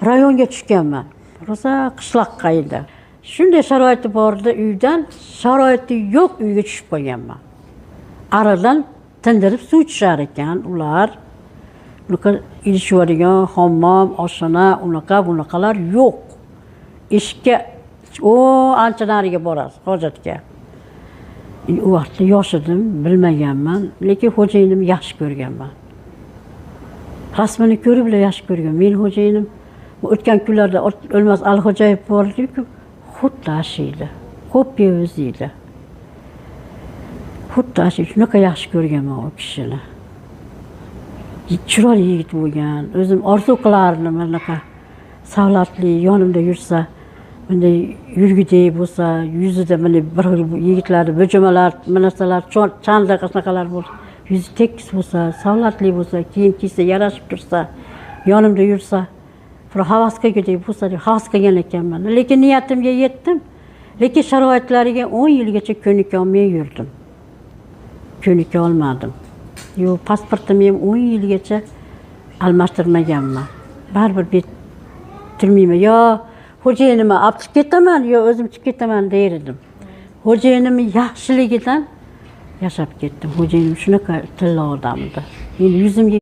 Rayonga tushganman. Rosa qishloqqa edi. Shunday sharoiti bordi uydan, sharoiti yo'q uyga tushib qolganman. Aradan tindirib suv ichishar ekan ular. Bunaqa idishvorgan hammom, oshxona, bunaqalar yo'q. Eshikka ancha nariga borasiz, hojatga. U vaqtda yosh edim, bilmaganman, lekin xo'jayinim yaxshi ko'rganman. Rasmini ko'rib bile yaxshi ko'rgan. Men xo'jayinim o'tgan kunlarda O'lmas Alixo'jayev bordi-ku, xuddi ashiydi. Kopya o'ziydi. Xuddi ashiydi. Shunaqa yaxshi ko'rganman u kishini. Chiroyli yigit bo'lgan. O'zim orzu qilardim bunaqa savlatli yonimda yursa, bunday yurgidek bo'lsa, yuzida bunday bir yigitlar, bo'jamalar, narsalar, chanda qanaqalar bo'lsa, yuzi tekis bo'lsa, savlatli bo'lsa, kiyim kiysa, yarashib tursa, yonimda yursa, bir havas qilgudek bo'lsa, havas qilgan ekanman. Lekin niyatimga yetdim. Lekin sharoitlariga 10 yilgacha ko'nika olmay yurdim. Ko'nika olmadim. Yo'q, pasportimni ham 10 yilgacha almashtirmaganman. Baribir bitirmayman. Yo xo'jayinimni olib chiqib ketaman, yo o'zim chiqib ketaman derdim. Xo'jayinimning yaxshiligidan yashab ketdim. Xo'jayinim shunaqa tilla odam edi. Men yuzimga